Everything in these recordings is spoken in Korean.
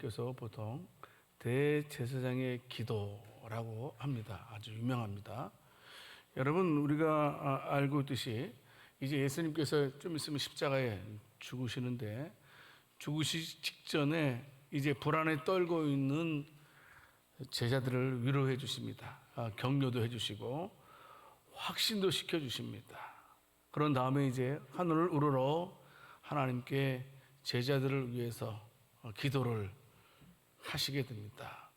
하나님께서 보통 대제사장의 기도라고 합니다. 아주 유명합니다. 여러분, 우리가 알고 있듯이 이제 예수님께서 좀 있으면 십자가에 죽으시는데, 죽으시기 직전에 이제 불안에 떨고 있는 제자들을 위로해 주십니다. 격려도 해 주시고 확신도 시켜 주십니다. 그런 다음에 이제 하늘을 우러러 하나님께 제자들을 위해서 기도를 하시게 됩니다.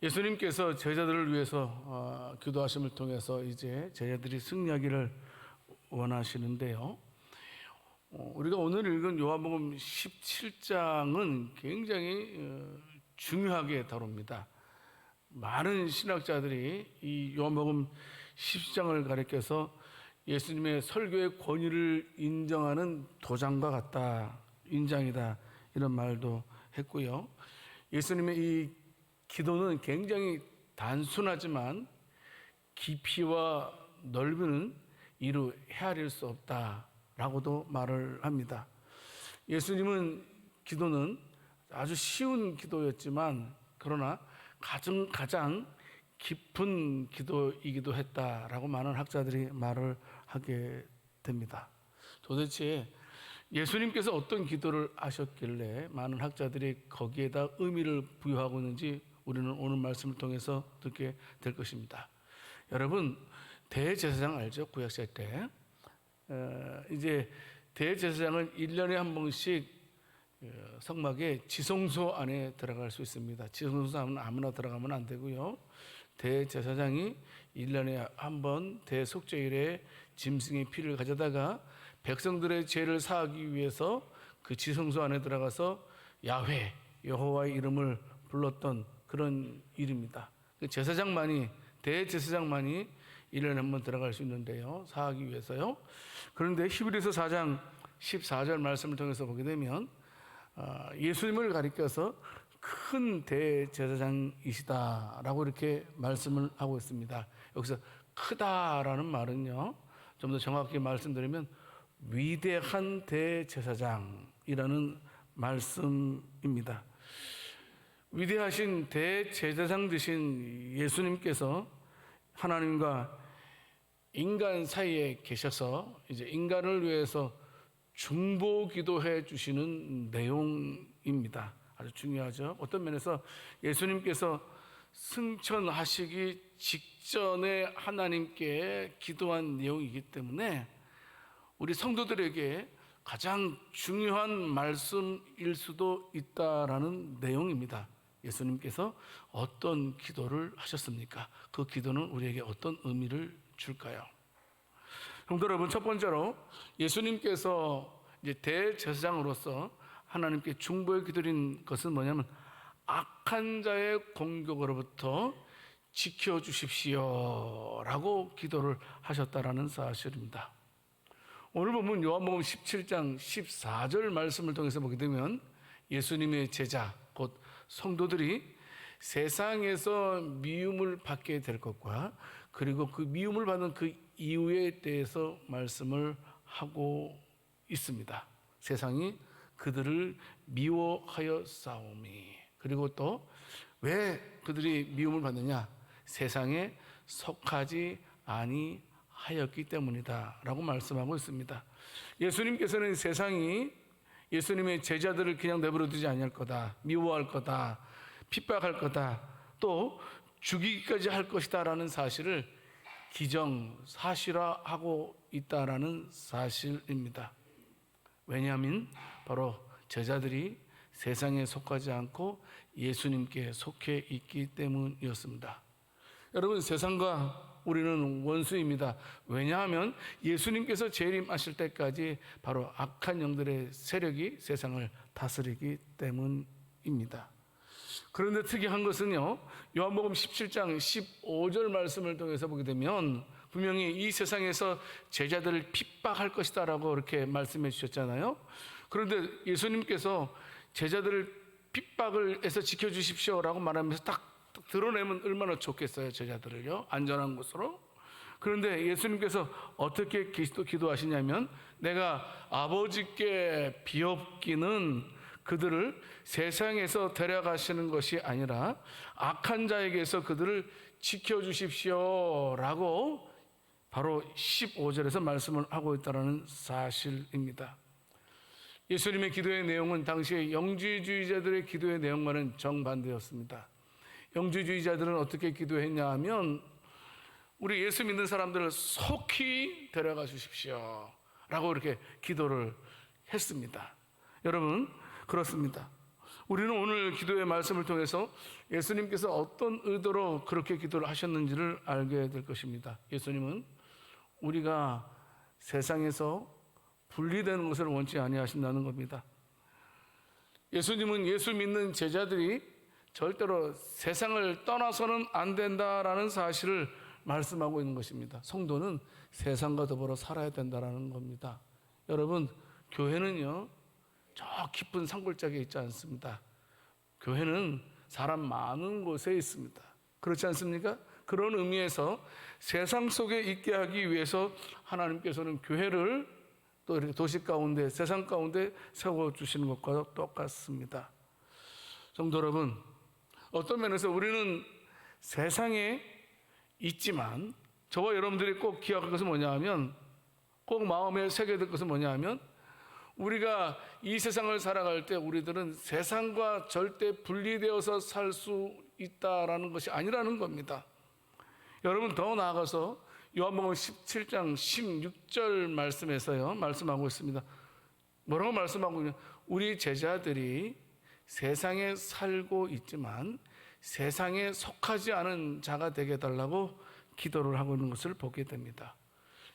예수님께서 제자들을 위해서 기도하심을 통해서 이제 제자들이 승리하기를 원하시는데요. 우리가 오늘 읽은 요한복음 17장은 굉장히 중요하게 다룹니다. 많은 신학자들이 이 요한복음 17장을 가리켜서 예수님의 설교의 권위를 인정하는 도장과 같다, 인장이다, 이런 말도 했고요. 예수님의 이 기도는 굉장히 단순하지만 깊이와 넓이는 이루 헤아릴 수 없다라고도 말을 합니다. 예수님은 기도는 아주 쉬운 기도였지만 그러나 가장 깊은 기도이기도 했다라고 많은 학자들이 말을 하게 됩니다. 도대체 예수님께서 어떤 기도를 하셨길래 많은 학자들이 거기에다 의미를 부여하고 있는지 우리는 오늘 말씀을 통해서 듣게 될 것입니다. 여러분, 대제사장 알죠? 구약시대 때 이제 대제사장은 1년에 한 번씩 성막의 지성소 안에 들어갈 수 있습니다. 지성소 안에 아무나 들어가면 안 되고요. 대제사장이 1년에 한 번 대속죄일에 짐승의 피를 가져다가 백성들의 죄를 사하기 위해서 그 지성소 안에 들어가서 야훼, 여호와의 이름을 불렀던 그런 일입니다. 제사장만이, 대제사장만이 1년에 한 번 들어갈 수 있는데요, 사하기 위해서요. 그런데 히브리서 4장 14절 말씀을 통해서 보게 되면 예수님을 가리켜서 큰 대제사장이시다라고 이렇게 말씀을 하고 있습니다. 여기서 크다라는 말은요, 좀 더 정확히 말씀드리면 위대한 대제사장이라는 말씀입니다. 위대하신 대제사장 되신 예수님께서 하나님과 인간 사이에 계셔서 이제 인간을 위해서 중보 기도해 주시는 내용입니다. 아주 중요하죠. 어떤 면에서 예수님께서 승천하시기 직전에 하나님께 기도한 내용이기 때문에 우리 성도들에게 가장 중요한 말씀일 수도 있다라는 내용입니다. 예수님께서 어떤 기도를 하셨습니까? 그 기도는 우리에게 어떤 의미를 줄까요? 성도 여러분, 첫 번째로 예수님께서 이제 대제사장으로서 하나님께 중보의 기도인 것은 뭐냐면 악한 자의 공격으로부터 지켜주십시오 라고 기도를 하셨다라는 사실입니다. 오늘 보면 요한복음 17장 14절 말씀을 통해서 보게 되면 예수님의 제자 곧 성도들이 세상에서 미움을 받게 될 것과 그리고 그 미움을 받는 그 이유에 대해서 말씀을 하고 있습니다. 세상이 그들을 미워하여 싸우미, 그리고 또 왜 그들이 미움을 받느냐, 세상에 속하지 아니하였기 때문이다 라고 말씀하고 있습니다. 예수님께서는 세상이 예수님의 제자들을 그냥 내버려 두지 아니할 거다, 미워할 거다, 핍박할 거다, 또 죽이기까지 할 것이다 라는 사실을 기정사실화하고 있다라는 사실입니다. 왜냐하면 바로 제자들이 세상에 속하지 않고 예수님께 속해 있기 때문이었습니다. 여러분, 세상과 우리는 원수입니다. 왜냐하면 예수님께서 재림하실 때까지 바로 악한 영들의 세력이 세상을 다스리기 때문입니다. 그런데 특이한 것은요, 요한복음 17장 15절 말씀을 통해서 보게 되면 분명히 이 세상에서 제자들을 핍박할 것이다 라고 이렇게 말씀해 주셨잖아요. 그런데 예수님께서 제자들을 핍박을 해서 지켜주십시오 라고 말하면서 딱 드러내면 얼마나 좋겠어요, 제자들을요, 안전한 곳으로. 그런데 예수님께서 어떻게 기도하시냐면 내가 아버지께 비옵기는 그들을 세상에서 데려가시는 것이 아니라 악한 자에게서 그들을 지켜주십시오 라고 바로 15절에서 말씀을 하고 있다는 사실입니다. 예수님의 기도의 내용은 당시의 영지주의자들의 기도의 내용과는 정반대였습니다. 영지주의자들은 어떻게 기도했냐 하면 우리 예수 믿는 사람들을 속히 데려가 주십시오 라고 이렇게 기도를 했습니다. 여러분, 그렇습니다. 우리는 오늘 기도의 말씀을 통해서 예수님께서 어떤 의도로 그렇게 기도를 하셨는지를 알게 될 것입니다. 예수님은 우리가 세상에서 분리되는 것을 원치 아니하신다는 겁니다. 예수님은 예수 믿는 제자들이 절대로 세상을 떠나서는 안 된다라는 사실을 말씀하고 있는 것입니다. 성도는 세상과 더불어 살아야 된다는 겁니다. 여러분, 교회는요, 저 깊은 산골짜기에 있지 않습니다. 교회는 사람 많은 곳에 있습니다. 그렇지 않습니까? 그런 의미에서 세상 속에 있게 하기 위해서 하나님께서는 교회를 또 이렇게 도시 가운데, 세상 가운데 세워주시는 것과 똑같습니다. 성도 여러분, 어떤 면에서 우리는 세상에 있지만 저와 여러분들이 꼭 기억할 것은 뭐냐 하면, 꼭 마음에 새겨야 될 것은 뭐냐 하면, 우리가 이 세상을 살아갈 때 우리들은 세상과 절대 분리되어서 살 수 있다라는 것이 아니라는 겁니다. 여러분, 더 나아가서 요한복음 17장 16절 말씀에서요, 말씀하고 있습니다. 뭐라고 말씀하고 있냐? 우리 제자들이 세상에 살고 있지만 세상에 속하지 않은 자가 되게 해달라고 기도를 하고 있는 것을 보게 됩니다.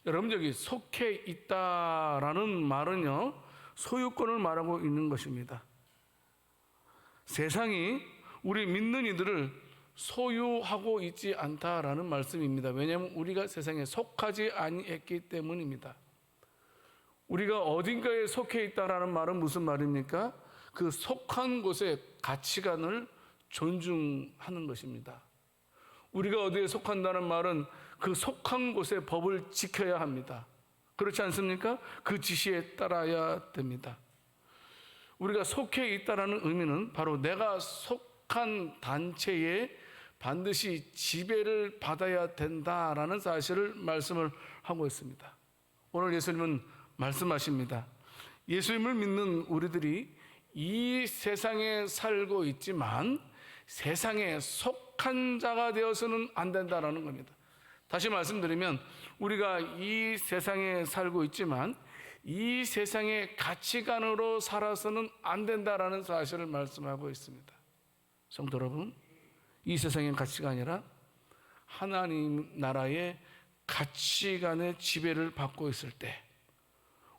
여러분, 여기 속해 있다라는 말은요, 소유권을 말하고 있는 것입니다. 세상이 우리 믿는 이들을 소유하고 있지 않다라는 말씀입니다. 왜냐하면 우리가 세상에 속하지 아니했기 때문입니다. 우리가 어딘가에 속해 있다라는 말은 무슨 말입니까? 그 속한 곳의 가치관을 존중하는 것입니다. 우리가 어디에 속한다는 말은 그 속한 곳의 법을 지켜야 합니다. 그렇지 않습니까? 그 지시에 따라야 됩니다. 우리가 속해 있다라는 의미는 바로 내가 속한 단체에 반드시 지배를 받아야 된다라는 사실을 말씀을 하고 있습니다. 오늘 예수님은 말씀하십니다. 예수님을 믿는 우리들이 이 세상에 살고 있지만 세상에 속한 자가 되어서는 안 된다라는 겁니다. 다시 말씀드리면 우리가 이 세상에 살고 있지만 이 세상의 가치관으로 살아서는 안 된다라는 사실을 말씀하고 있습니다. 성도 여러분, 이 세상의 가치가 아니라 하나님 나라의 가치관의 지배를 받고 있을 때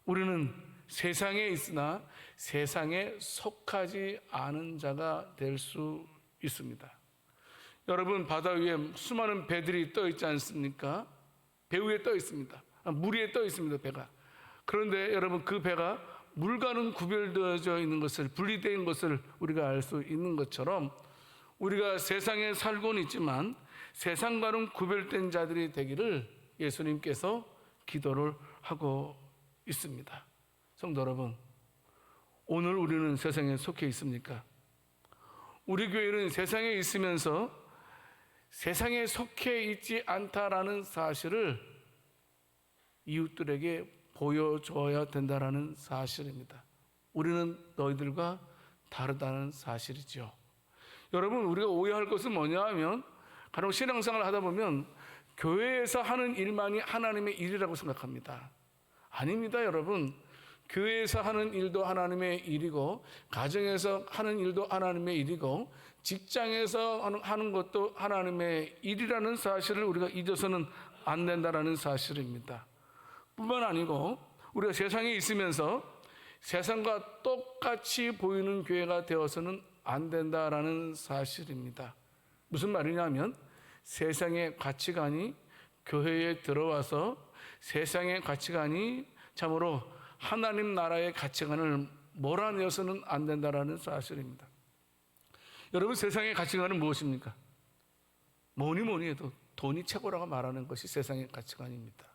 우리는 세상에 있으나 세상에 속하지 않은 자가 될 수 있습니다. 여러분, 바다 위에 수많은 배들이 떠 있지 않습니까? 배 위에 떠 있습니다. 물 위에 떠 있습니다, 배가. 그런데 여러분, 그 배가 물과는 구별되어져 있는 것을, 분리된 것을 우리가 알 수 있는 것처럼 우리가 세상에 살고는 있지만 세상과는 구별된 자들이 되기를 예수님께서 기도를 하고 있습니다. 성도 여러분, 오늘 우리는 세상에 속해 있습니까? 우리 교회는 세상에 있으면서 세상에 속해 있지 않다라는 사실을 이웃들에게 보여줘야 된다라는 사실입니다. 우리는 너희들과 다르다는 사실이죠. 여러분, 우리가 오해할 것은 뭐냐 하면 간혹 신앙생활을 하다 보면 교회에서 하는 일만이 하나님의 일이라고 생각합니다. 아닙니다, 여러분. 교회에서 하는 일도 하나님의 일이고 가정에서 하는 일도 하나님의 일이고 직장에서 하는 것도 하나님의 일이라는 사실을 우리가 잊어서는 안 된다라는 사실입니다. 뿐만 아니고 우리가 세상에 있으면서 세상과 똑같이 보이는 교회가 되어서는 안 된다라는 사실입니다. 무슨 말이냐면 세상의 가치관이 교회에 들어와서 세상의 가치관이 참으로 하나님 나라의 가치관을 몰아내어서는 안 된다라는 사실입니다. 여러분, 세상의 가치관은 무엇입니까? 뭐니 해도 돈이 최고라고 말하는 것이 세상의 가치관입니다.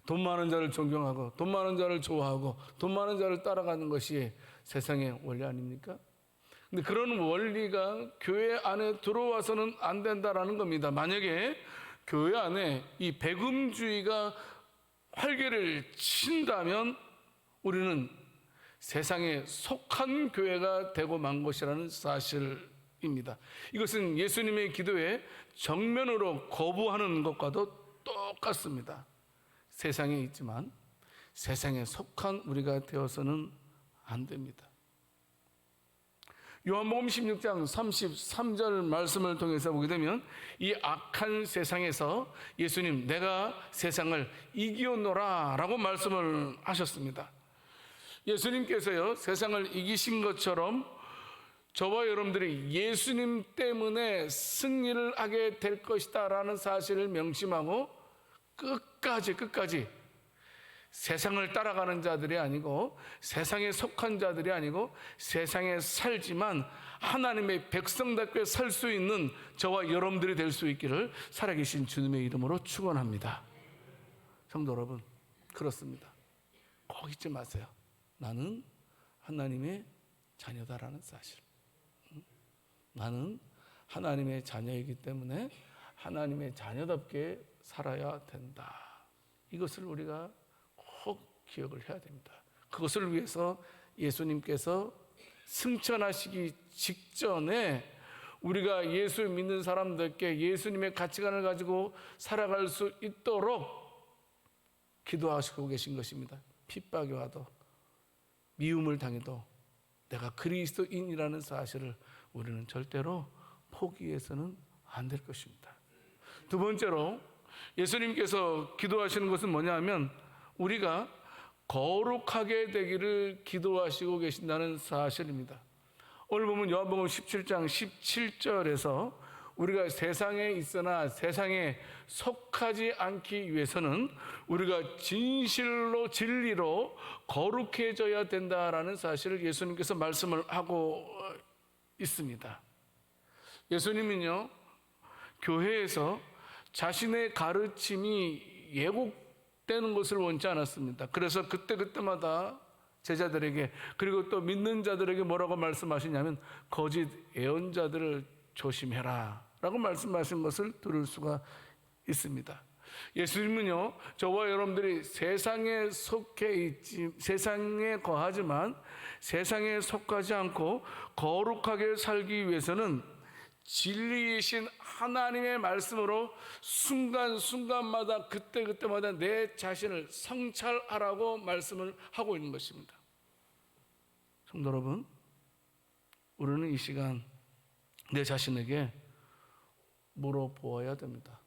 돈 많은 자를 존경하고 돈 많은 자를 좋아하고 돈 많은 자를 따라가는 것이 세상의 원리 아닙니까? 근데 그런 원리가 교회 안에 들어와서는 안 된다라는 겁니다. 만약에 교회 안에 이 배금주의가 활개를 친다면 우리는 세상에 속한 교회가 되고 만 것이라는 사실입니다. 이것은 예수님의 기도에 정면으로 거부하는 것과도 똑같습니다. 세상에 있지만 세상에 속한 우리가 되어서는 안 됩니다. 요한복음 16장 33절 말씀을 통해서 보게 되면 이 악한 세상에서 예수님 내가 세상을 이기었노라 라고 말씀을 하셨습니다. 예수님께서요 세상을 이기신 것처럼 저와 여러분들이 예수님 때문에 승리를 하게 될 것이다 라는 사실을 명심하고 끝까지 세상을 따라가는 자들이 아니고 세상에 속한 자들이 아니고 세상에 살지만 하나님의 백성답게 살 수 있는 저와 여러분들이 될 수 있기를 살아계신 주님의 이름으로 축원합니다. 성도 여러분, 그렇습니다. 꼭 잊지 마세요. 나는 하나님의 자녀다라는 사실. 나는 하나님의 자녀이기 때문에 하나님의 자녀답게 살아야 된다. 이것을 우리가 꼭 기억을 해야 됩니다. 그것을 위해서 예수님께서 승천하시기 직전에 우리가 예수 믿는 사람들께 예수님의 가치관을 가지고 살아갈 수 있도록 기도하시고 계신 것입니다. 핍박이 와도 미움을 당해도 내가 그리스도인이라는 사실을 우리는 절대로 포기해서는 안 될 것입니다. 두 번째로 예수님께서 기도하시는 것은 뭐냐 하면 우리가 거룩하게 되기를 기도하시고 계신다는 사실입니다. 오늘 보면 요한복음 17장 17절에서 우리가 세상에 있으나 세상에 속하지 않기 위해서는 우리가 진리로 거룩해져야 된다라는 사실을 예수님께서 말씀을 하고 있습니다. 예수님은요 교회에서 자신의 가르침이 예곡되는 것을 원치 않았습니다. 그래서 그때마다 제자들에게 그리고 또 믿는 자들에게 뭐라고 말씀하시냐면 거짓 예언자들을 조심해라 라고 말씀하신 것을 들을 수가 있습니다. 예수님은요 저와 여러분들이 세상에 속해 있지 세상에 거하지만 세상에 속하지 않고 거룩하게 살기 위해서는 진리이신 하나님의 말씀으로 순간순간마다 그때마다 내 자신을 성찰하라고 말씀을 하고 있는 것입니다. 성도 여러분, 우리는 이 시간 내 자신에게 물어보아야 됩니다.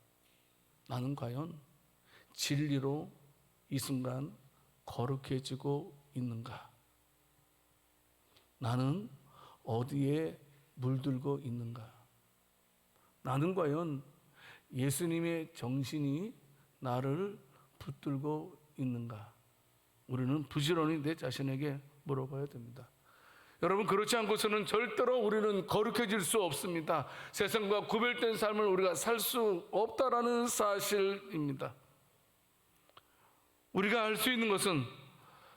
나는 과연 진리로 이 순간 거룩해지고 있는가? 나는 어디에 물들고 있는가? 나는 과연 예수님의 정신이 나를 붙들고 있는가? 우리는 부지런히 내 자신에게 물어봐야 됩니다. 여러분, 그렇지 않고서는 절대로 우리는 거룩해질 수 없습니다. 세상과 구별된 삶을 우리가 살 수 없다라는 사실입니다. 우리가 알 수 있는 것은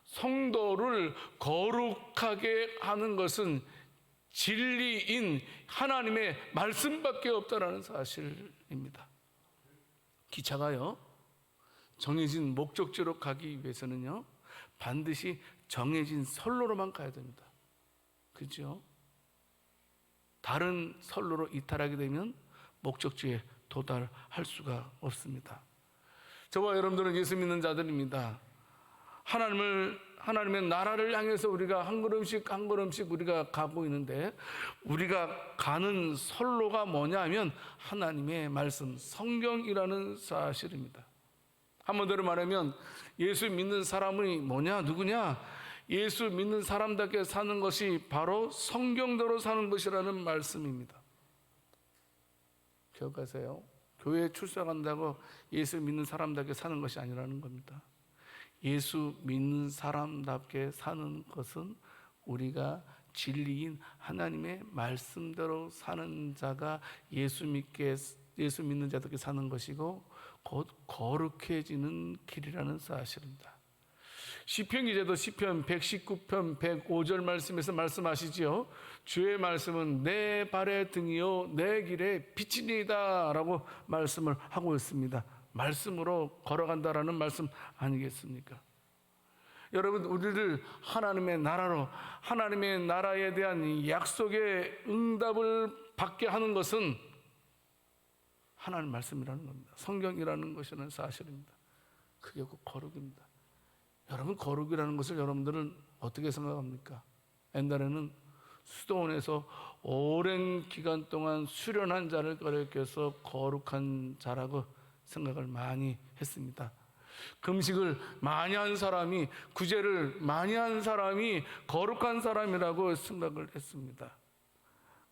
성도를 거룩하게 하는 것은 진리인 하나님의 말씀밖에 없다라는 사실입니다. 기차가요 정해진 목적지로 가기 위해서는요 반드시 정해진 선로로만 가야 됩니다. 그죠? 다른 선로로 이탈하게 되면 목적지에 도달할 수가 없습니다. 저와 여러분들은 예수 믿는 자들입니다. 하나님의 나라를 향해서 우리가 한 걸음씩 우리가 가고 있는데 우리가 가는 선로가 뭐냐 하면 하나님의 말씀, 성경이라는 사실입니다. 한마디로 말하면 예수 믿는 사람이 뭐냐, 누구냐? 예수 믿는 사람답게 사는 것이 바로 성경대로 사는 것이라는 말씀입니다. 기억하세요. 교회에 출석한다고 예수 믿는 사람답게 사는 것이 아니라는 겁니다. 예수 믿는 사람답게 사는 것은 우리가 진리인 하나님의 말씀대로 사는 자가 예수 믿는 자답게 사는 것이고 곧 거룩해지는 길이라는 사실입니다. 시편 기자도 시편 119편 105절 말씀에서 말씀하시지요. 주의 말씀은 내 발의 등이요 내 길의 빛이니이다 라고 말씀을 하고 있습니다. 말씀으로 걸어간다라는 말씀 아니겠습니까? 여러분, 우리를 하나님의 나라로, 하나님의 나라에 대한 약속의 응답을 받게 하는 것은 하나님 말씀이라는 겁니다. 성경이라는 것이라는 사실입니다. 그게 곧 거룩입니다. 여러분, 거룩이라는 것을 여러분들은 어떻게 생각합니까? 옛날에는 수도원에서 오랜 기간 동안 수련한 자를 가리켜서 거룩한 자라고 생각을 많이 했습니다. 금식을 많이 한 사람이, 구제를 많이 한 사람이 거룩한 사람이라고 생각을 했습니다.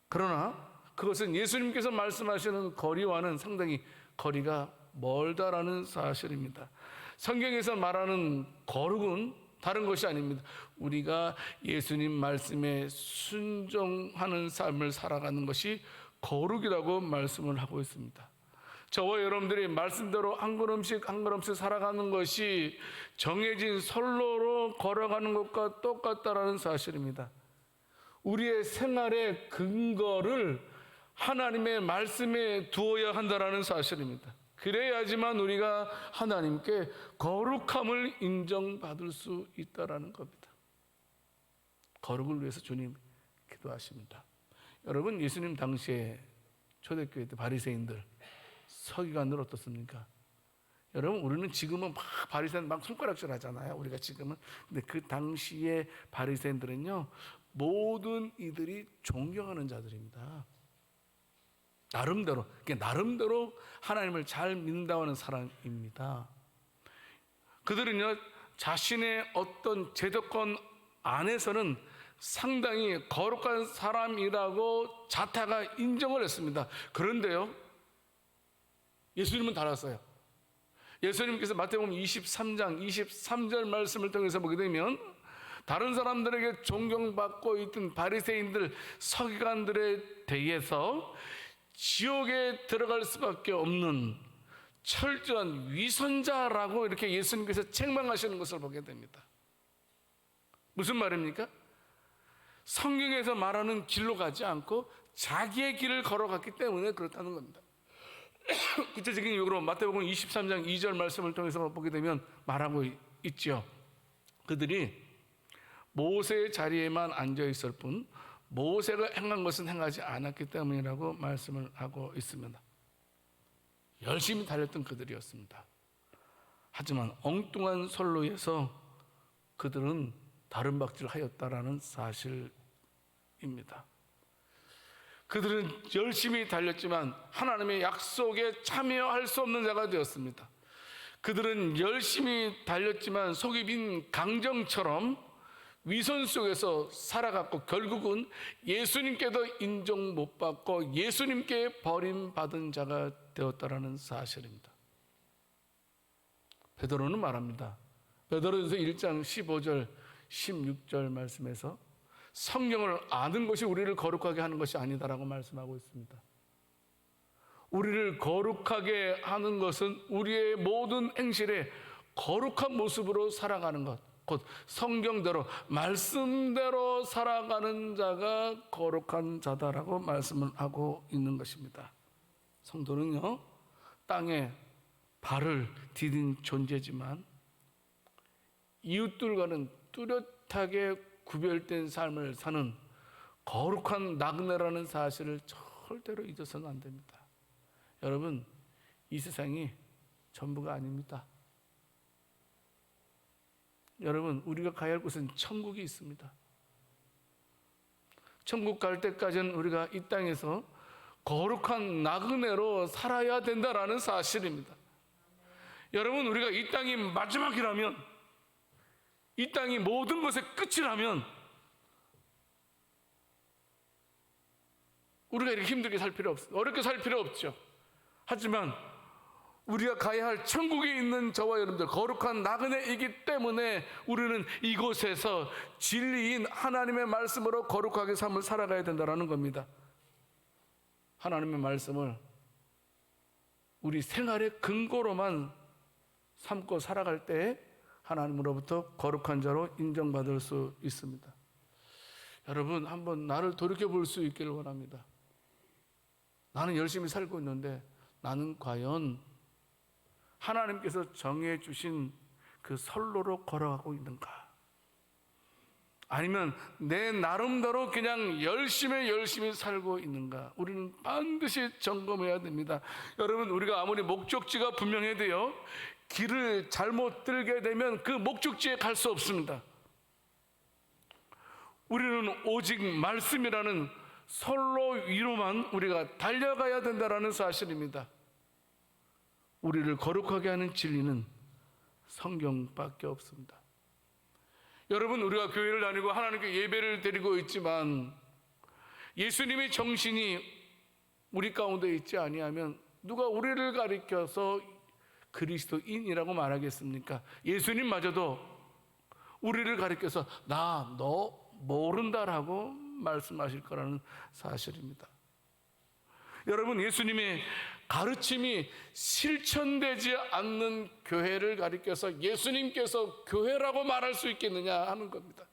그러나 그것은 예수님께서 말씀하시는 거리와는 상당히 거리가 멀다라는 사실입니다. 성경에서 말하는 거룩은 다른 것이 아닙니다. 우리가 예수님 말씀에 순종하는 삶을 살아가는 것이 거룩이라고 말씀을 하고 있습니다. 저와 여러분들이 말씀대로 한 걸음씩 한 걸음씩 살아가는 것이 정해진 선로로 걸어가는 것과 똑같다라는 사실입니다. 우리의 생활의 근거를 하나님의 말씀에 두어야 한다라는 사실입니다. 그래야지만 우리가 하나님께 거룩함을 인정받을 수 있다라는 겁니다. 거룩을 위해서 주님 기도하십니다. 여러분, 예수님 당시에 초대교회 때 바리새인들 서기관들 어떻습니까? 여러분, 우리는 지금은 막 바리새인 막 손가락질 하잖아요. 우리가 지금은. 근데 그 당시에 바리새인들은요, 모든 이들이 존경하는 자들입니다. 나름대로 하나님을 잘 믿는다고 하는 사람입니다. 그들은요, 자신의 어떤 제도권 안에서는 상당히 거룩한 사람이라고 자타가 인정을 했습니다. 그런데요, 예수님은 달랐어요. 예수님께서 마태복음 23장 23절 말씀을 통해서 보게 되면 다른 사람들에게 존경받고 있던 바리새인들, 서기관들에 대해서 지옥에 들어갈 수밖에 없는 철저한 위선자라고 이렇게 예수님께서 책망하시는 것을 보게 됩니다. 무슨 말입니까? 성경에서 말하는 길로 가지 않고 자기의 길을 걸어갔기 때문에 그렇다는 겁니다. 구체적인 용어로 마태복음 23장 2절 말씀을 통해서 보게 되면 말하고 있죠. 그들이 모세의 자리에만 앉아 있을 뿐 모세가 행한 것은 행하지 않았기 때문이라고 말씀을 하고 있습니다. 열심히 달렸던 그들이었습니다. 하지만 엉뚱한 선로에서 그들은 다른 박질을 하였다라는 사실입니다. 그들은 열심히 달렸지만 하나님의 약속에 참여할 수 없는 자가 되었습니다. 그들은 열심히 달렸지만 속이 빈 강정처럼 위선 속에서 살아갔고 결국은 예수님께도 인정 못 받고 예수님께 버림받은 자가 되었다라는 사실입니다. 베드로는 말합니다. 베드로전서 1장 15절 16절 말씀에서 성경을 아는 것이 우리를 거룩하게 하는 것이 아니다라고 말씀하고 있습니다. 우리를 거룩하게 하는 것은 우리의 모든 행실에 거룩한 모습으로 살아가는 것, 곧 성경대로 말씀대로 살아가는 자가 거룩한 자다라고 말씀을 하고 있는 것입니다. 성도는요, 땅에 발을 디딘 존재지만 이웃들과는 뚜렷하게 구별된 삶을 사는 거룩한 나그네라는 사실을 절대로 잊어서는 안 됩니다. 여러분, 이 세상이 전부가 아닙니다. 여러분, 우리가 가야 할 곳은 천국이 있습니다. 천국 갈 때까지는 우리가 이 땅에서 거룩한 나그네로 살아야 된다라는 사실입니다. 여러분, 우리가 이 땅이 마지막이라면, 이 땅이 모든 것의 끝이라면 우리가 이렇게 힘들게 살 필요 없어요. 어렵게 살 필요 없죠. 하지만 우리가 가야 할 천국에 있는 저와 여러분들 거룩한 나그네이기 때문에 우리는 이곳에서 진리인 하나님의 말씀으로 거룩하게 삶을 살아가야 된다는 겁니다. 하나님의 말씀을 우리 생활의 근거로만 삼고 살아갈 때 하나님으로부터 거룩한 자로 인정받을 수 있습니다. 여러분, 한번 나를 돌이켜볼 수 있기를 원합니다. 나는 열심히 살고 있는데 나는 과연 하나님께서 정해 주신 그 선로로 걸어가고 있는가? 아니면 내 나름대로 그냥 열심히 살고 있는가? 우리는 반드시 점검해야 됩니다. 여러분, 우리가 아무리 목적지가 분명해도요, 길을 잘못 들게 되면 그 목적지에 갈 수 없습니다. 우리는 오직 말씀이라는 선로 위로만 우리가 달려가야 된다는 사실입니다. 우리를 거룩하게 하는 진리는 성경밖에 없습니다. 여러분, 우리가 교회를 다니고 하나님께 예배를 드리고 있지만 예수님의 정신이 우리 가운데 있지 아니하면 누가 우리를 가리켜서 그리스도인이라고 말하겠습니까? 예수님마저도 우리를 가리켜서 나 너 모른다라고 말씀하실 거라는 사실입니다. 여러분, 예수님의 가르침이 실천되지 않는 교회를 가리켜서 예수님께서 교회라고 말할 수 있겠느냐 하는 겁니다.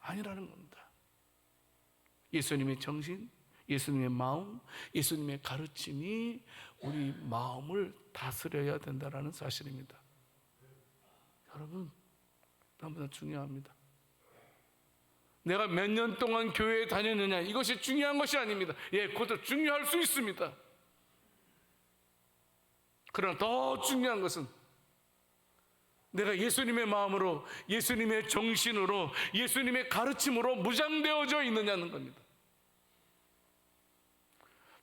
아니라는 겁니다. 예수님의 정신, 예수님의 마음, 예수님의 가르침이 우리 마음을 다스려야 된다는 사실입니다. 여러분, 너무나 중요합니다. 내가 몇 년 동안 교회에 다녔느냐, 이것이 중요한 것이 아닙니다. 예, 그것도 중요할 수 있습니다. 그러나 더 중요한 것은 내가 예수님의 마음으로, 예수님의 정신으로, 예수님의 가르침으로 무장되어져 있느냐는 겁니다.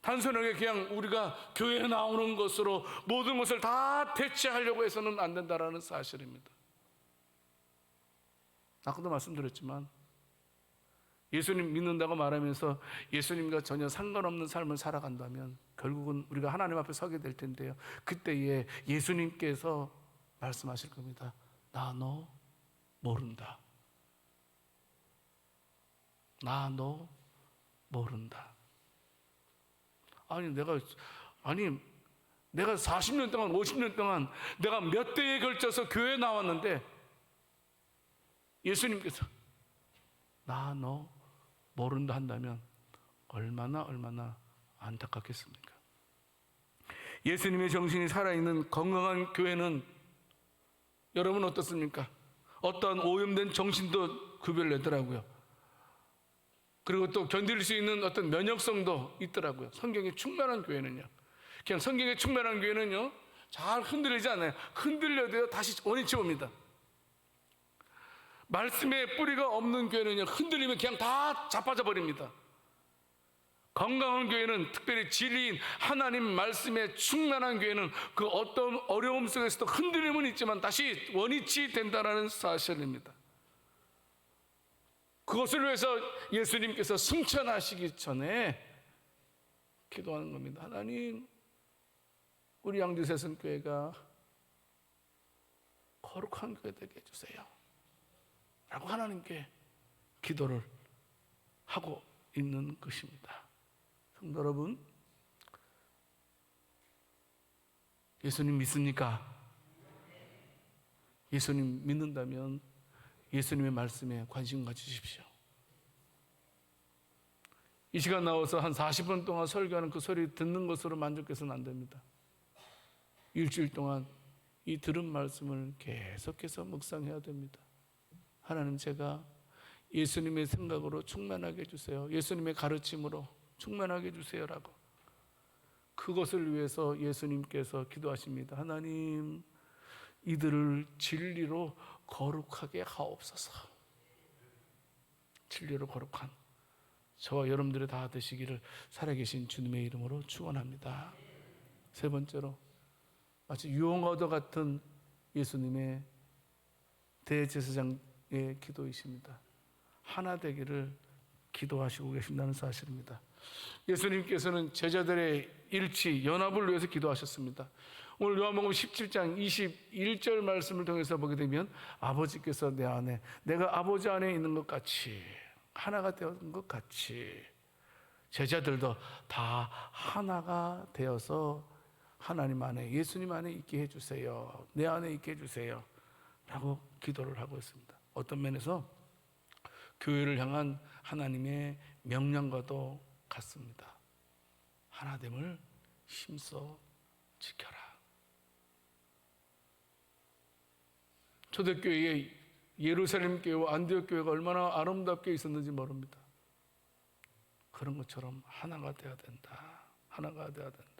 단순하게 그냥 우리가 교회에 나오는 것으로 모든 것을 다 대체하려고 해서는 안 된다는 사실입니다. 아까도 말씀드렸지만 예수님 믿는다고 말하면서 예수님과 전혀 상관없는 삶을 살아간다면 결국은 우리가 하나님 앞에 서게 될 텐데요, 그때에 예수님께서 말씀하실 겁니다. 나 너 모른다. 나 너 모른다. 내가 40년 동안 50년 동안 내가 몇 대에 걸쳐서 교회에 나왔는데 예수님께서 나 너 모른다 한다면 얼마나 안타깝겠습니까? 예수님의 정신이 살아있는 건강한 교회는 여러분 어떻습니까? 어떠한 오염된 정신도 구별내더라고요. 그리고 또 견딜 수 있는 어떤 면역성도 있더라고요. 성경에 충만한 교회는요, 그냥 성경에 충만한 교회는요, 잘 흔들리지 않아요. 흔들려도요 다시 원위치 옵니다. 말씀에 뿌리가 없는 교회는요, 흔들리면 그냥 다 자빠져 버립니다. 건강한 교회는, 특별히 진리인 하나님 말씀에 충만한 교회는 그 어떤 어려움 속에서도 흔들림은 있지만 다시 원위치 된다는 사실입니다. 그것을 위해서 예수님께서 승천하시기 전에 기도하는 겁니다. 하나님, 우리 양주세선 교회가 거룩한 교회 되게 해주세요 라고 하나님께 기도를 하고 있는 것입니다. 성도 여러분, 예수님 믿습니까? 예수님 믿는다면 예수님의 말씀에 관심 가지십시오. 이 시간 나와서 한 40분 동안 설교하는 그 소리 듣는 것으로 만족해서는 안 됩니다. 일주일 동안 이 들은 말씀을 계속해서 묵상해야 됩니다. 하나님, 제가 예수님의 생각으로 충만하게 해주세요. 예수님의 가르침으로 충만하게 해주세요라고, 그것을 위해서 예수님께서 기도하십니다. 하나님, 이들을 진리로 거룩하게 하옵소서. 진리로 거룩한 저와 여러분들이 다 되시기를 살아계신 주님의 이름으로 축원합니다. 세 번째로, 마치 유언과도 같은 예수님의 대제사장의 기도이십니다. 하나 되기를 기도하시고 계신다는 사실입니다. 예수님께서는 제자들의 일치, 연합을 위해서 기도하셨습니다. 오늘 요한복음 17장 21절 말씀을 통해서 보게 되면 아버지께서 내 안에, 내가 아버지 안에 있는 것 같이, 하나가 되었던 것 같이 제자들도 다 하나가 되어서 하나님 안에, 예수님 안에 있게 해주세요. 내 안에 있게 해주세요 라고 기도를 하고 있습니다. 어떤 면에서 교회를 향한 하나님의 명령과도 같습니다. 하나됨을 힘써 지켜라. 초대교회의 예루살렘 교회와 안디옥 교회가 얼마나 아름답게 있었는지 모릅니다. 그런 것처럼 하나가 되어야 된다. 하나가 되어야 된다.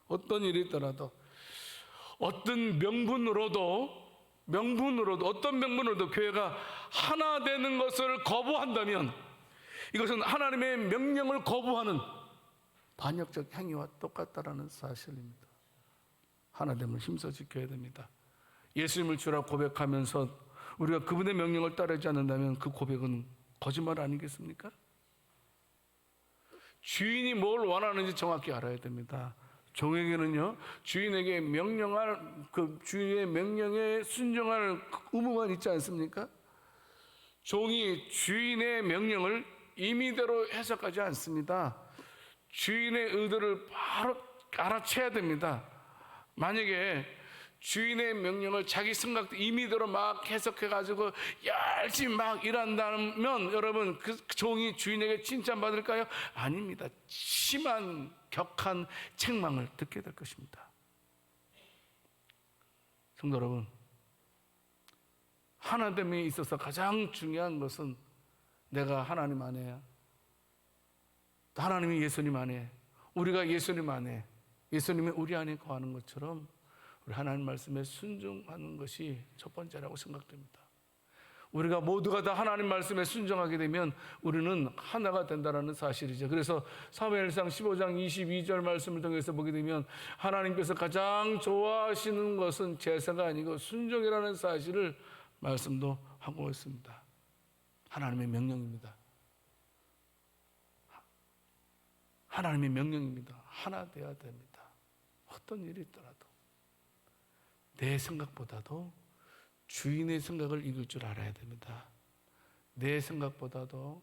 어떤 일이 있더라도, 어떤 명분으로도 어떤 명분으로도 교회가 하나 되는 것을 거부한다면 이것은 하나님의 명령을 거부하는 반역적 행위와 똑같다라는 사실입니다. 하나됨을 힘써 지켜야 됩니다. 예수님을 주라 고백하면서 우리가 그분의 명령을 따르지 않는다면 그 고백은 거짓말 아니겠습니까? 주인이 뭘 원하는지 정확히 알아야 됩니다. 종에게는요, 주인에게 명령할, 그 주인의 명령에 순종할 의무만 있지 않습니까? 종이 주인의 명령을 임의대로 해석하지 않습니다. 주인의 의도를 바로 알아채야 됩니다. 만약에 주인의 명령을 자기 생각 임의대로 막 해석해가지고 열심히 막 일한다면 여러분, 그 종이 주인에게 칭찬받을까요? 아닙니다. 심한 격한 책망을 듣게 될 것입니다. 성도 여러분, 하나됨에 있어서 가장 중요한 것은 내가 하나님 안에, 하나님이 예수님 안에, 우리가 예수님 안에, 예수님이 우리 안에 거하는 것처럼 우리 하나님 말씀에 순종하는 것이 첫 번째라고 생각됩니다. 우리가 모두가 다 하나님 말씀에 순종하게 되면 우리는 하나가 된다는 사실이죠. 그래서 사무엘상 15장 22절 말씀을 통해서 보게 되면 하나님께서 가장 좋아하시는 것은 제사가 아니고 순종이라는 사실을 말씀도 하고 있습니다. 하나님의 명령입니다. 하나님의 명령입니다. 하나 되어야 됩니다. 어떤 일이 있더라도 내 생각보다도 주인의 생각을 이길 줄 알아야 됩니다. 내 생각보다도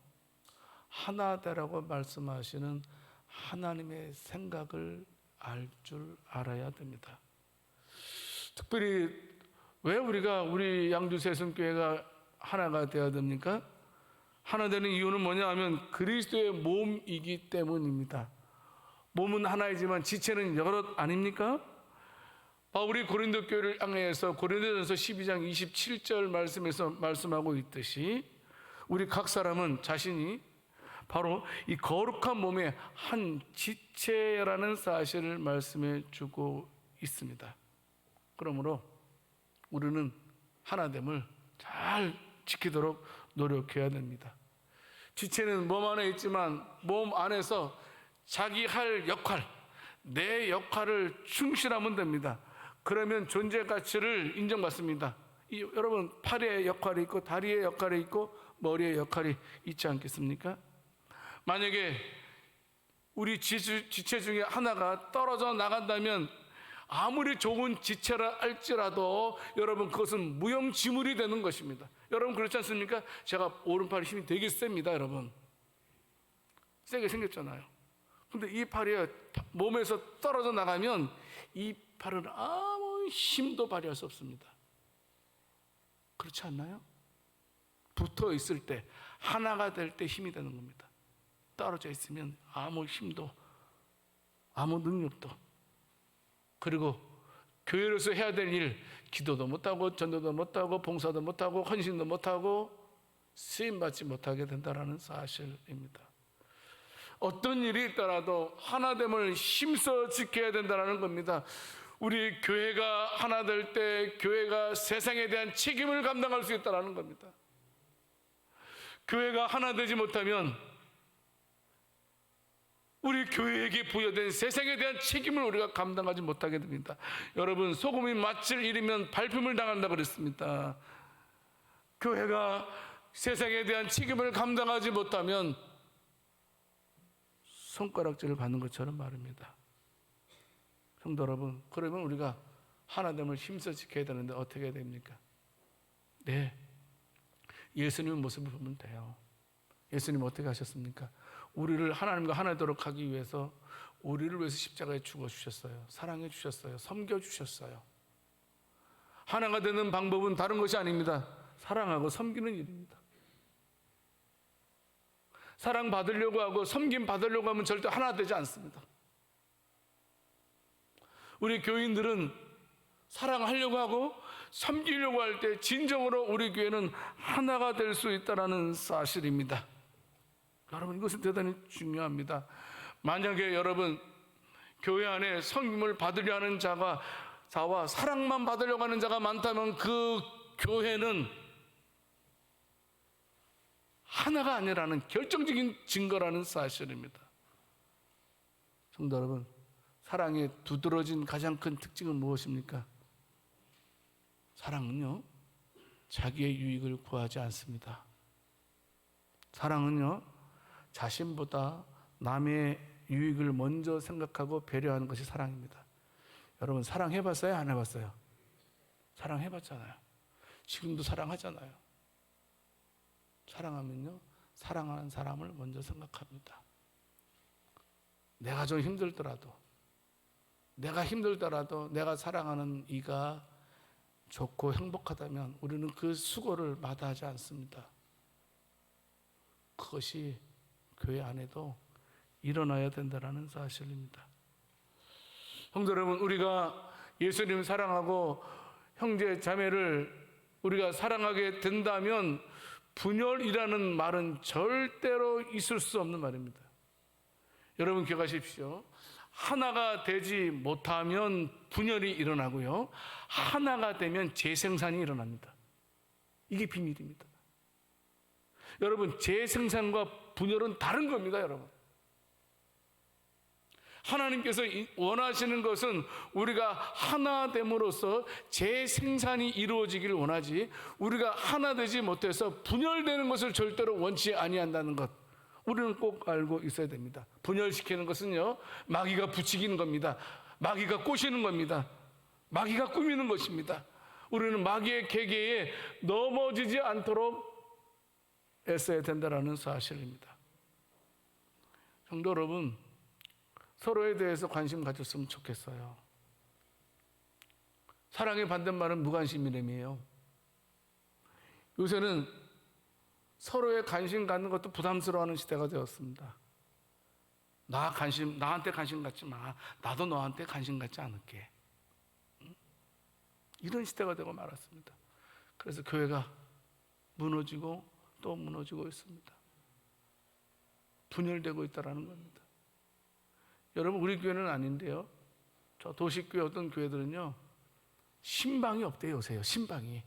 하나다라고 말씀하시는 하나님의 생각을 알 줄 알아야 됩니다. 특별히 왜 우리 양주세순교회가 하나가 되어야 됩니까? 하나 되는 이유는 뭐냐 하면 그리스도의 몸이기 때문입니다. 몸은 하나이지만 지체는 여럿 아닙니까? 바울이 고린도 교회를 향해서 고린도전서 12장 27절 말씀에서 말씀하고 있듯이 우리 각 사람은 자신이 바로 이 거룩한 몸의 한 지체라는 사실을 말씀해 주고 있습니다. 그러므로 우리는 하나됨을 잘 지키도록 노력해야 됩니다. 지체는 몸 안에 있지만 몸 안에서 자기 할 역할, 내 역할을 충실하면 됩니다. 그러면 존재 가치를 인정받습니다. 여러분, 팔의 역할이 있고 다리의 역할이 있고 머리의 역할이 있지 않겠습니까? 만약에 우리 지체 중에 하나가 떨어져 나간다면 아무리 좋은 지체라 할지라도 여러분 그것은 무용지물이 되는 것입니다. 여러분 그렇지 않습니까? 제가 오른팔 힘이 되게 셉니다. 여러분 세게 생겼잖아요. 근데 이 팔이 몸에서 떨어져 나가면 이 팔은 아무 힘도 발휘할 수 없습니다. 그렇지 않나요? 붙어 있을 때, 하나가 될 때 힘이 되는 겁니다. 떨어져 있으면 아무 힘도, 아무 능력도, 그리고 교회로서 해야 될 일, 기도도 못하고 전도도 못하고 봉사도 못하고 헌신도 못하고 쓰임받지 못하게 된다는 사실입니다. 어떤 일이 있더라도 하나됨을 힘써 지켜야 된다는 겁니다. 우리 교회가 하나 될 때 교회가 세상에 대한 책임을 감당할 수 있다는 겁니다. 교회가 하나 되지 못하면 우리 교회에게 부여된 세상에 대한 책임을 우리가 감당하지 못하게 됩니다. 여러분, 소금이 맛을 잃으면 발품을 당한다고 그랬습니다. 교회가 세상에 대한 책임을 감당하지 못하면 손가락질을 받는 것처럼 말입니다. 성도 여러분, 그러면 우리가 하나됨을 힘써 지켜야 되는데 어떻게 해야 됩니까? 네, 예수님의 모습을 보면 돼요. 예수님 어떻게 하셨습니까? 우리를 하나님과 하나 되도록 하기 위해서 우리를 위해서 십자가에 죽어주셨어요. 사랑해 주셨어요. 섬겨주셨어요. 하나가 되는 방법은 다른 것이 아닙니다. 사랑하고 섬기는 일입니다. 사랑받으려고 하고 섬김 받으려고 하면 절대 하나 되지 않습니다. 우리 교인들은 사랑하려고 하고 섬기려고 할 때 진정으로 우리 교회는 하나가 될 수 있다는 사실입니다. 여러분, 이것은 대단히 중요합니다. 만약에 여러분 교회 안에 섬김을 받으려 하는 자와 사랑만 받으려고 하는 자가 많다면 그 교회는 하나가 아니라는 결정적인 증거라는 사실입니다. 성도 여러분, 사랑의 두드러진 가장 큰 특징은 무엇입니까? 사랑은요, 자기의 유익을 구하지 않습니다. 사랑은요, 자신보다 남의 유익을 먼저 생각하고 배려하는 것이 사랑입니다. 여러분, 사랑해봤어요? 안 해봤어요? 사랑해봤잖아요. 지금도 사랑하잖아요. 사랑하면요, 사랑하는 사람을 먼저 생각합니다. 내가 좀 힘들더라도, 내가 사랑하는 이가 좋고 행복하다면 우리는 그 수고를 마다하지 않습니다. 그것이 교회 안에도 일어나야 된다는 사실입니다. 성도 여러분, 우리가 예수님을 사랑하고 형제 자매를 우리가 사랑하게 된다면 분열이라는 말은 절대로 있을 수 없는 말입니다. 여러분 기억하십시오. 하나가 되지 못하면 분열이 일어나고요, 하나가 되면 재생산이 일어납니다. 이게 비밀입니다. 여러분, 재생산과 분열은 다른 겁니다. 여러분, 하나님께서 원하시는 것은 우리가 하나됨으로써 재생산이 이루어지기를 원하지, 우리가 하나 되지 못해서 분열되는 것을 절대로 원치 아니한다는 것, 우리는 꼭 알고 있어야 됩니다. 분열시키는 것은요, 마귀가 부추기는 겁니다. 마귀가 꼬시는 겁니다. 마귀가 꾸미는 것입니다. 우리는 마귀의 계계에 넘어지지 않도록 애써야 된다는 사실입니다. 성도 여러분, 서로에 대해서 관심 가졌으면 좋겠어요. 사랑의 반대말은 무관심이라며요. 요새는 서로의 관심 갖는 것도 부담스러워하는 시대가 되었습니다. 나한테 관심 갖지 마. 나도 너한테 관심 갖지 않을게. 이런 시대가 되고 말았습니다. 그래서 교회가 무너지고 또 무너지고 있습니다. 분열되고 있다는 겁니다. 여러분, 우리 교회는 아닌데요, 저 도시교회 어떤 교회들은요, 신방이 없대요. 요새요, 신방이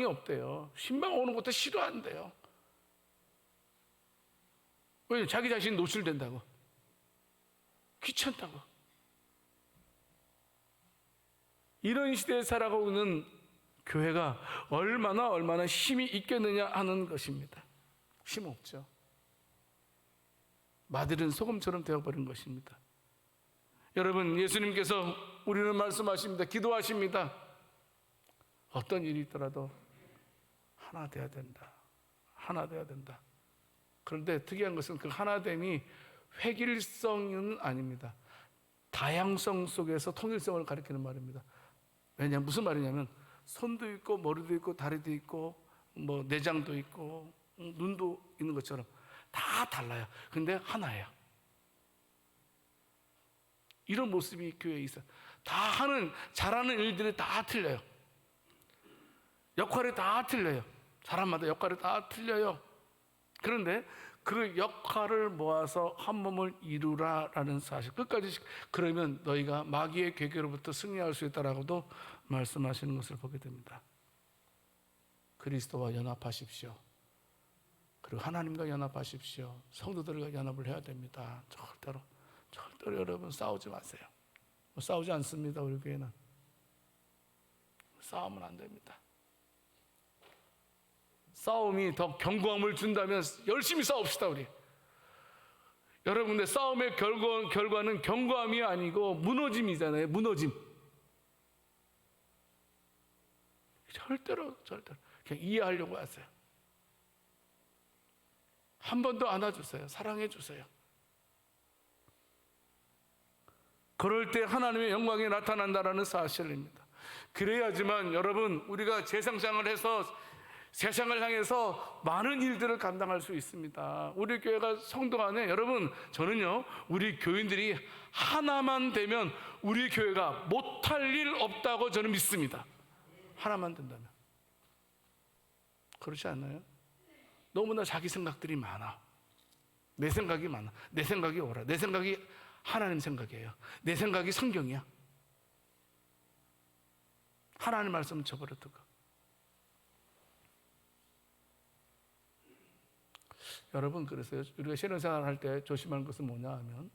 없대요. 신방 오는 것도 싫어한대요. 왜냐면 자기 자신이 노출된다고, 귀찮다고. 이런 시대에 살아가고 있는 교회가 얼마나 힘이 있겠느냐 하는 것입니다. 힘 없죠. 마들은 소금처럼 되어버린 것입니다. 여러분, 예수님께서 우리는 말씀하십니다. 기도하십니다. 어떤 일이 있더라도 하나 돼야 된다. 하나 돼야 된다. 그런데 특이한 것은 그 하나됨이 획일성은 아닙니다. 다양성 속에서 통일성을 가리키는 말입니다. 왜냐하면 무슨 말이냐면, 손도 있고 머리도 있고 다리도 있고 뭐 내장도 있고 눈도 있는 것처럼 다 달라요. 근데 하나예요. 이런 모습이 교회에 있어요. 잘하는 일들이 다 틀려요. 역할이 다 틀려요. 사람마다 역할이 다 틀려요. 그런데 그 역할을 모아서 한 몸을 이루라라는 사실, 끝까지 그러면 너희가 마귀의 괴계로부터 승리할 수 있다라고도 말씀하시는 것을 보게 됩니다. 그리스도와 연합하십시오. 그리고 하나님과 연합하십시오. 성도들과 연합을 해야 됩니다. 절대로 여러분 싸우지 마세요. 싸우지 않습니다. 우리 교회는 싸우면 안 됩니다. 싸움이 더 견고함을 준다면 열심히 싸웁시다. 우리 여러분, 근데 싸움의 결과는 견고함이 아니고 무너짐이잖아요. 무너짐. 절대로 그냥 이해하려고 하세요. 한 번 더 안아주세요. 사랑해 주세요. 그럴 때 하나님의 영광이 나타난다는 사실입니다. 그래야지만 여러분, 우리가 재상장을 해서 세상을 향해서 많은 일들을 감당할 수 있습니다. 우리 교회가 성도 안에, 여러분, 저는요, 우리 교인들이 하나만 되면 우리 교회가 못할 일 없다고 저는 믿습니다. 하나만 된다면. 그렇지 않나요? 너무나 자기 생각들이 많아. 내 생각이 많아. 내 생각이 옳아. 내 생각이 하나님 생각이에요. 내 생각이 성경이야. 하나님 말씀 저버려두고. 여러분, 그래서 우리가 신앙생활 할 때 조심하는 것은 뭐냐 하면,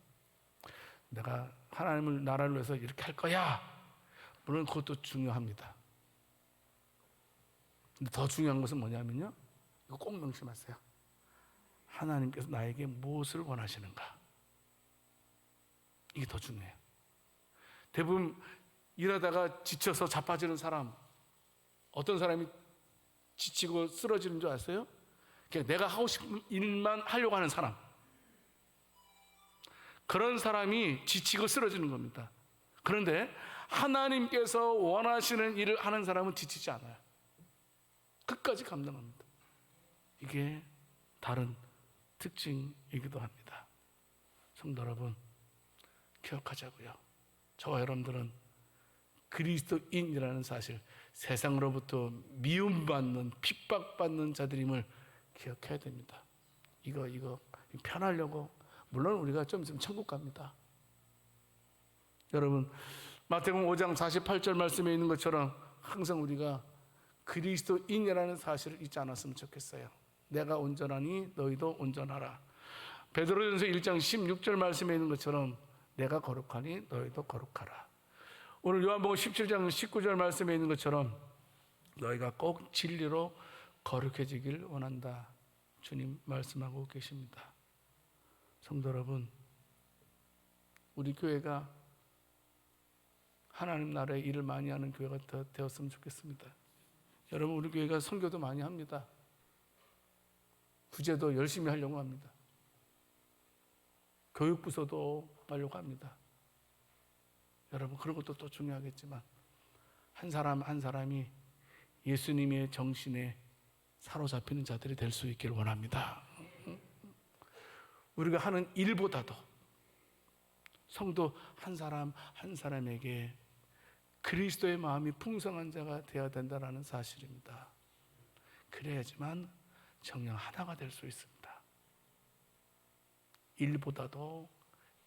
내가 하나님을, 나라를 위해서 이렇게 할 거야, 물론 그것도 중요합니다. 근데 더 중요한 것은 뭐냐면요, 이거 꼭 명심하세요. 하나님께서 나에게 무엇을 원하시는가, 이게 더 중요해요. 대부분 일하다가 지쳐서 자빠지는 사람, 어떤 사람이 지치고 쓰러지는 줄 아세요? 그냥 내가 하고 싶은 일만 하려고 하는 사람, 그런 사람이 지치고 쓰러지는 겁니다. 그런데 하나님께서 원하시는 일을 하는 사람은 지치지 않아요. 끝까지 감당합니다. 이게 다른 특징이기도 합니다. 성도 여러분, 기억하자고요. 저와 여러분들은 그리스도인이라는 사실, 세상으로부터 미움받는, 핍박받는 자들임을 기억해야 됩니다. 이거 편하려고, 물론 우리가 좀 있으면 천국 갑니다. 여러분, 마태복음 5장 48절 말씀에 있는 것처럼 항상 우리가 그리스도인이라는 사실을 잊지 않았으면 좋겠어요. 내가 온전하니 너희도 온전하라. 베드로전서 1장 16절 말씀에 있는 것처럼 내가 거룩하니 너희도 거룩하라. 오늘 요한복음 17장 19절 말씀에 있는 것처럼 너희가 꼭 진리로 거룩해지길 원한다. 주님 말씀하고 계십니다. 성도 여러분, 우리 교회가 하나님 나라의 일을 많이 하는 교회가 되었으면 좋겠습니다. 여러분, 우리 교회가 선교도 많이 합니다. 구제도 열심히 하려고 합니다. 교육부서도 하려고 합니다. 여러분, 그런 것도 또 중요하겠지만 한 사람 한 사람이 예수님의 정신에 사로잡히는 자들이 될 수 있기를 원합니다. 우리가 하는 일보다도 성도 한 사람 한 사람에게 그리스도의 마음이 풍성한 자가 되어야 된다는 사실입니다. 그래야지만 정녕 하나가 될 수 있습니다. 일보다도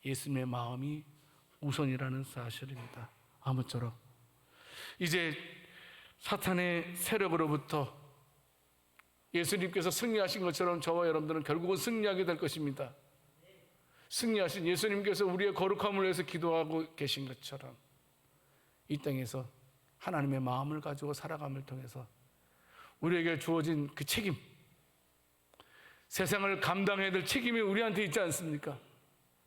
예수님의 마음이 우선이라는 사실입니다. 아무쪼록 이제 사탄의 세력으로부터 예수님께서 승리하신 것처럼 저와 여러분들은 결국은 승리하게 될 것입니다. 승리하신 예수님께서 우리의 거룩함을 위해서 기도하고 계신 것처럼 이 땅에서 하나님의 마음을 가지고 살아감을 통해서 우리에게 주어진 그 책임, 세상을 감당해야 될 책임이 우리한테 있지 않습니까?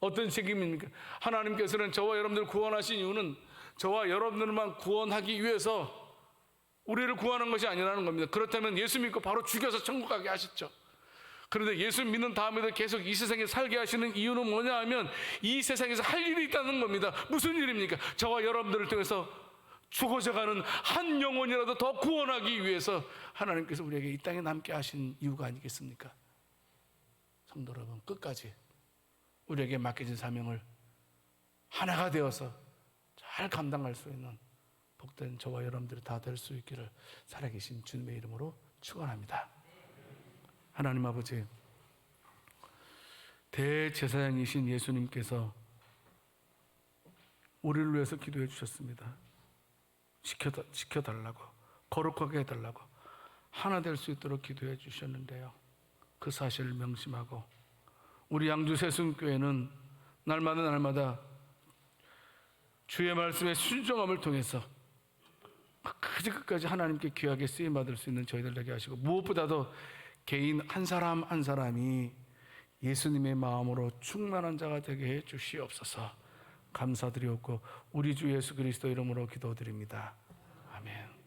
어떤 책임입니까? 하나님께서는 저와 여러분들을 구원하신 이유는 저와 여러분들만 구원하기 위해서 우리를 구하는 것이 아니라는 겁니다. 그렇다면 예수 믿고 바로 죽여서 천국 가게 하셨죠. 그런데 예수 믿는 다음에도 계속 이 세상에 살게 하시는 이유는 뭐냐 하면 이 세상에서 할 일이 있다는 겁니다. 무슨 일입니까? 저와 여러분들을 통해서 죽어져가는 한 영혼이라도 더 구원하기 위해서 하나님께서 우리에게 이 땅에 남게 하신 이유가 아니겠습니까? 성도 여러분, 끝까지 우리에게 맡겨진 사명을 하나가 되어서 잘 감당할 수 있는 복된 저와 여러분들이 다 될 수 있기를 살아계신 주님의 이름으로 축원합니다. 하나님 아버지, 대제사장이신 예수님께서 우리를 위해서 기도해 주셨습니다. 지켜달라고, 거룩하게 해달라고, 하나 될 수 있도록 기도해 주셨는데요, 그 사실을 명심하고 우리 양주 세순교회는 날마다 주의 말씀의 순종함을 통해서 끝까지 하나님께 귀하게 쓰임받을 수 있는 저희들 되게 하시고, 무엇보다도 개인 한 사람 한 사람이 예수님의 마음으로 충만한 자가 되게 해 주시옵소서. 감사드리옵고 우리 주 예수 그리스도 이름으로 기도드립니다. 아멘.